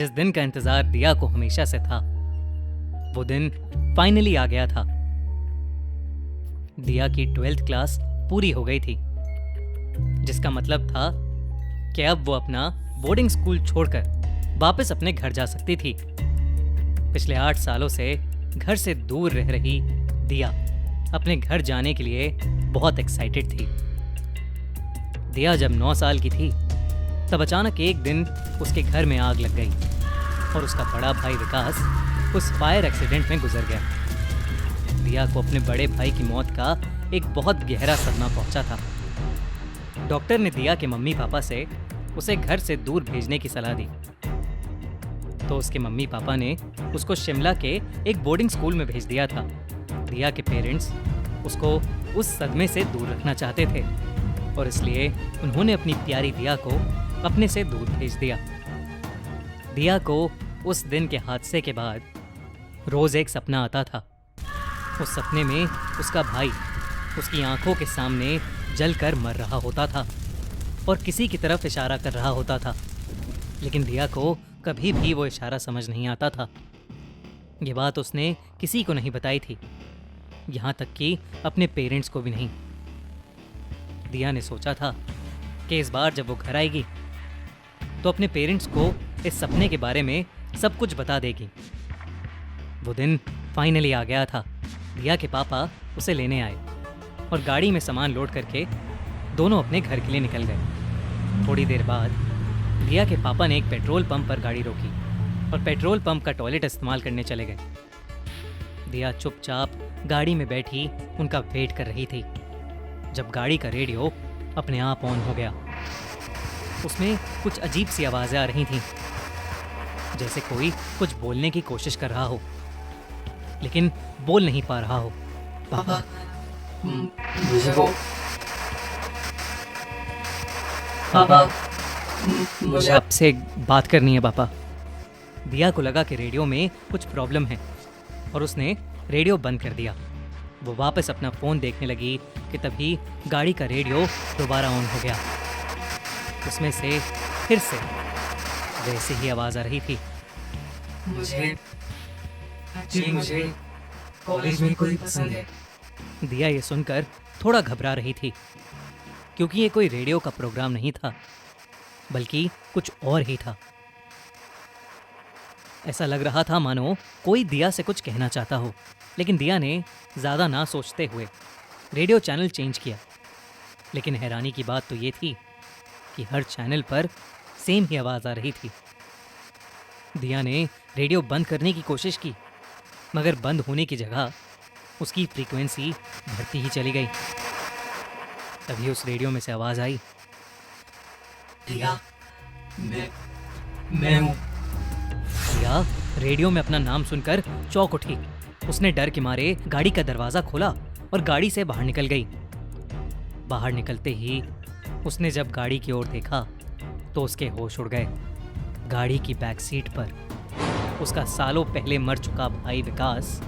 जिस दिन का इंतजार दिया को हमेशा से था, वो दिन फाइनली आ गया था। दिया की 12th क्लास पूरी हो गई थी, जिसका मतलब था कि अब वो अपना बोर्डिंग स्कूल छोड़कर वापस अपने घर जा सकती थी। पिछले 8 सालों से घर से दूर रह रही दिया अपने घर जाने के लिए बहुत एक्साइटेड थी। दिया जब 9 साल की थी, तब अचानक एक दिन उसके घर में आग लग गई और उसका बड़ा भाई विकास उस फायर एक्सीडेंट में गुजर गया। दिया को अपने बड़े भाई की मौत का एक बहुत गहरा सदमा पहुंचा था। डॉक्टर ने दिया के मम्मी पापा से उसे घर से दूर भेजने की सलाह दी, तो उसके मम्मी पापा ने उसको शिमला के एक बोर्डिंग स्कूल में भेज दिया था। दिया के पेरेंट्स उसको उस सदमे से दूर रखना चाहते थे और इसलिए उन्होंने अपनी प्यारी दिया को अपने से दूर भेज दिया। दिया को उस दिन के हादसे के बाद रोज एक सपना आता था। उस सपने में उसका भाई उसकी आंखों के सामने जलकर मर रहा होता था और किसी की तरफ इशारा कर रहा होता था, लेकिन दिया को कभी भी वो इशारा समझ नहीं आता था। ये बात उसने किसी को नहीं बताई थी, यहाँ तक कि अपने पेरेंट्स को भी नहीं। दिया ने सोचा था कि इस बार जब वो घर आएगी तो अपने पेरेंट्स को इस सपने के बारे में सब कुछ बता देगी। वो दिन फाइनली आ गया था। दिया के पापा उसे लेने आए और गाड़ी में सामान लोड करके दोनों अपने घर के लिए निकल गए। थोड़ी देर बाद दिया के पापा ने एक पेट्रोल पंप पर गाड़ी रोकी और पेट्रोल पंप का टॉयलेट इस्तेमाल करने चले गए। दिया चुपचाप गाड़ी में बैठी उनका वेट कर रही थी, जब गाड़ी का रेडियो अपने आप ऑन हो गया। उसमें कुछ अजीब सी आवाजें आ रही थीं, जैसे कोई कुछ बोलने की कोशिश कर रहा हो लेकिन बोल नहीं पा रहा हो। पापा, मुझे वो पापा, मुझे आपसे एक बात करनी है पापा। दिया को लगा कि रेडियो में कुछ प्रॉब्लम है और उसने रेडियो बंद कर दिया। वो वापस अपना फ़ोन देखने लगी कि तभी गाड़ी का रेडियो दोबारा ऑन हो गया। उसमें से फिर से वैसे ही आवाज़ आ रही थी। मुझे कॉलेज में कोई पसंद है। दिया ये सुनकर थोड़ा घबरा रही थी, क्योंकि ये कोई रेडियो का प्रोग्राम नहीं था, बल्कि कुछ और ही था। ऐसा लग रहा था मानो कोई दिया से कुछ कहना चाहता हो, लेकिन दिया ने ज़्यादा ना सोचते हुए रेडियो चैनल चेंज किया। लेकिन हैरानी की बात तो ये थी कि हर चैनल पर सेम ही आवाज़ आ रही थी। दिया ने रेडियो बंद करने की कोशिश की, मगर बंद होने की जगह उसकी फ्रीक्वेंसी बढ़ती ही चली गई। तभी उस रेडियो में से आवाज़ आई, दिया, मैं हूँ। दिया रेडियो में अपना नाम सुनकर चौंक उठी। उसने डर के मारे गाड़ी का दरवाज़ा खोला और गाड़ी से बाहर निकल गई। बाहर निकलते ही उसने जब गाड़ी की ओर देखा तो उसके होश उड़ गए। गाड़ी की बैक सीट पर उसका सालों पहले मर चुका भाई विकास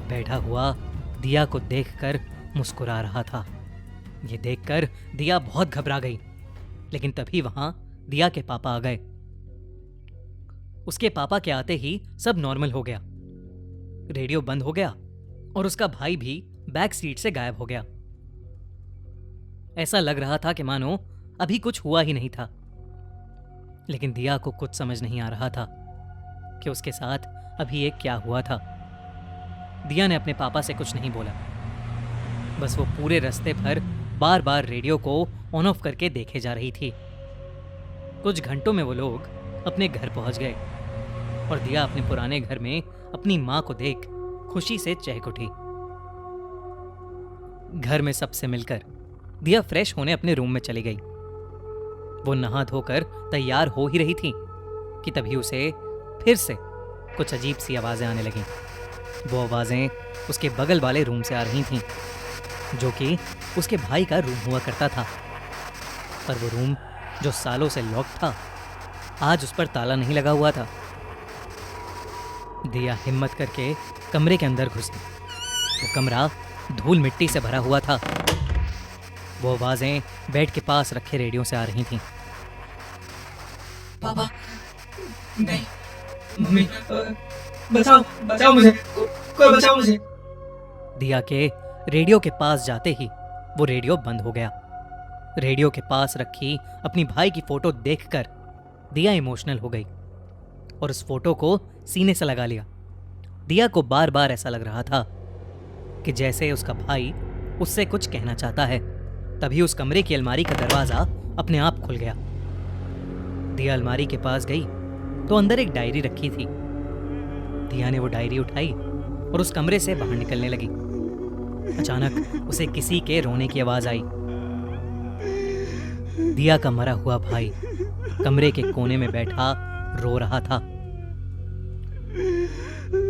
बैठा हुआ दिया को देखकर मुस्कुरा रहा था। ये देखकर दिया बहुत घबरा गई, लेकिन तभी वहां दिया के पापा आ गए। उसके पापा के आते ही सब नॉर्मल हो गया। रेडियो बंद हो गया और उसका भाई भी बैक सीट से गायब हो गया। ऐसा लग रहा था कि मानो अभी कुछ हुआ ही नहीं था, लेकिन दिया को कुछ समझ नहीं आ रहा था कि उसके साथ अभी ये क्या हुआ था। दिया ने अपने पापा से कुछ नहीं बोला, बस वो पूरे रास्ते भर बार बार रेडियो को ऑन ऑफ करके देखे जा रही थी। कुछ घंटों में वो लोग अपने घर पहुंच गए और दिया अपने पुराने घर में अपनी मां को देख खुशी से चहक उठी। घर में सबसे मिलकर दिया फ्रेश होने अपने रूम में चली गई। वो नहा धोकर तैयार हो ही रही थी कि तभी उसे फिर से कुछ अजीब सी आवाजें आने लगीं। वो आवाजें उसके बगल वाले रूम से आ रही थीं, जो कि उसके भाई का रूम हुआ करता था। पर वो रूम जो सालों से लॉक था, आज उस पर ताला नहीं लगा हुआ था। दिया हिम्मत करके कमरे के अंदर घुसी। वो कमरा धूल मिट्टी से भरा हुआ था। वो आवाजें बेड के पास रखे रेडियो से आ रही थीं। पापा, मैं मम्मी बचाओ बचाओ मुझे, कोई बचाओ मुझे। दिया के रेडियो के पास जाते ही वो रेडियो बंद हो गया। रेडियो के पास रखी अपनी भाई की फोटो देखकर दिया इमोशनल हो गई और उस फोटो को सीने से लगा लिया। दिया को बार बार ऐसा लग रहा था कि जैसे उसका भाई उससे कुछ कहना चाहता है। तभी उस कमरे की अलमारी का दरवाजा अपने आप खुल गया। दिया अलमारी के पास गई तो अंदर एक डायरी रखी थी। दिया ने वो डायरी उठाई और उस कमरे से बाहर निकलने लगी। अचानक उसे किसी के रोने की आवाज आई। दिया का मरा हुआ भाई कमरे के कोने में बैठा रो रहा था।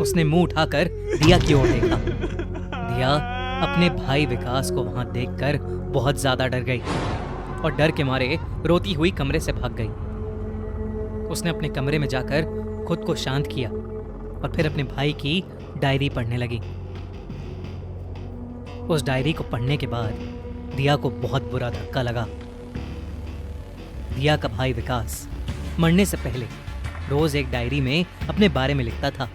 उसने मुंह उठाकर दिया की ओर देखा। दिया अपने भाई विकास को वहां देखकर बहुत ज्यादा डर गई और डर के मारे रोती हुई कमरे से भाग गई। उसने अपने कमरे में जाकर खुद को शांत किया और फिर अपने भाई की डायरी पढ़ने लगी। उस डायरी को पढ़ने के बाद दिया को बहुत बुरा धक्का लगा। दिया का भाई विकास मरने से पहले रोज एक डायरी में अपने बारे में लिखता था।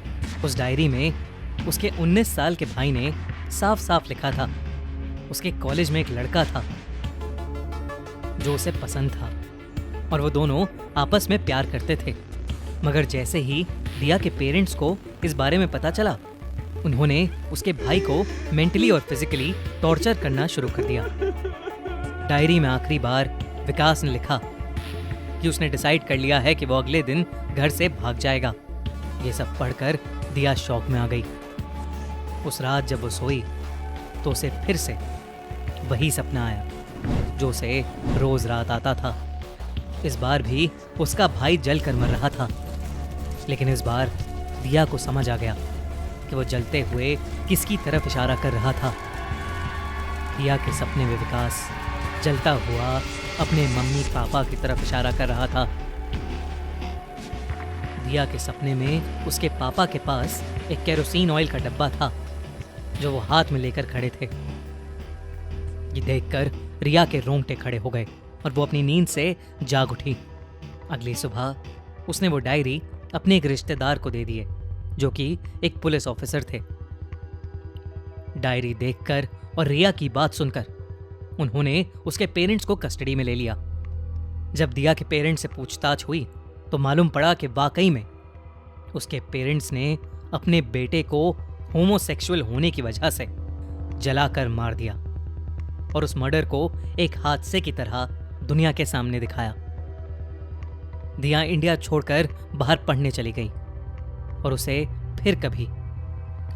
उस डायरी में उसके 19 साल के भाई ने साफ साफ लिखा था उसके कॉलेज में एक लड़का था जो उसे पसंद था और वो दोनों आपस में प्यार करते थे। मगर जैसे ही दिया के पेरेंट्स को इस बारे में पता चला, उन्होंने उसके भाई को मेंटली और फिजिकली टॉर्चर करना शुरू कर दिया। डायरी में आखिरी बार विकास ने लिखा कि उसने डिसाइड कर लिया है कि वो अगले दिन घर से भाग जाएगा। ये सब पढ़कर दिया शॉक में आ गई। उस रात जब वो सोई तो उसे फिर से वही सपना आया जो उसे रोज रात आता था। इस बार भी उसका भाई जल कर मर रहा था, लेकिन इस बार दिया को समझ आ गया कि वो जलते हुए किसकी तरफ इशारा कर रहा था। दिया के सपने में विकास जलता हुआ अपने मम्मी पापा की तरफ इशारा कर रहा था। दिया के सपने में उसके पापा के पास एक केरोसिन ऑयल का डब्बा था जो वो हाथ में लेकर खड़े थे। ये देखकर रिया के रोंगटे खड़े हो गए और वो अपनी नींद से जाग उठी। अगली सुबह उसने वो डायरी अपने एक रिश्तेदार को दे दिए जो कि एक पुलिस ऑफिसर थे। डायरी देखकर और रिया की बात सुनकर उन्होंने उसके पेरेंट्स को कस्टडी में ले लिया। जब दिया के पेरेंट्स से पूछताछ हुई तो मालूम पड़ा कि वाकई में उसके पेरेंट्स ने अपने बेटे को होमोसेक्सुअल होने की वजह से जलाकर मार दिया और उस मर्डर को एक हादसे की तरह दुनिया के सामने दिखाया। दिया इंडिया छोड़कर बाहर पढ़ने चली गई और उसे फिर कभी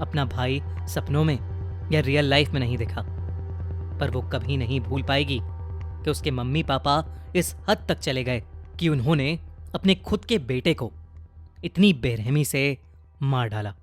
अपना भाई सपनों में या रियल लाइफ में नहीं दिखा। पर वो कभी नहीं भूल पाएगी कि उसके मम्मी पापा इस हद तक चले गए कि उन्होंने अपने खुद के बेटे को इतनी बेरहमी से मार डाला।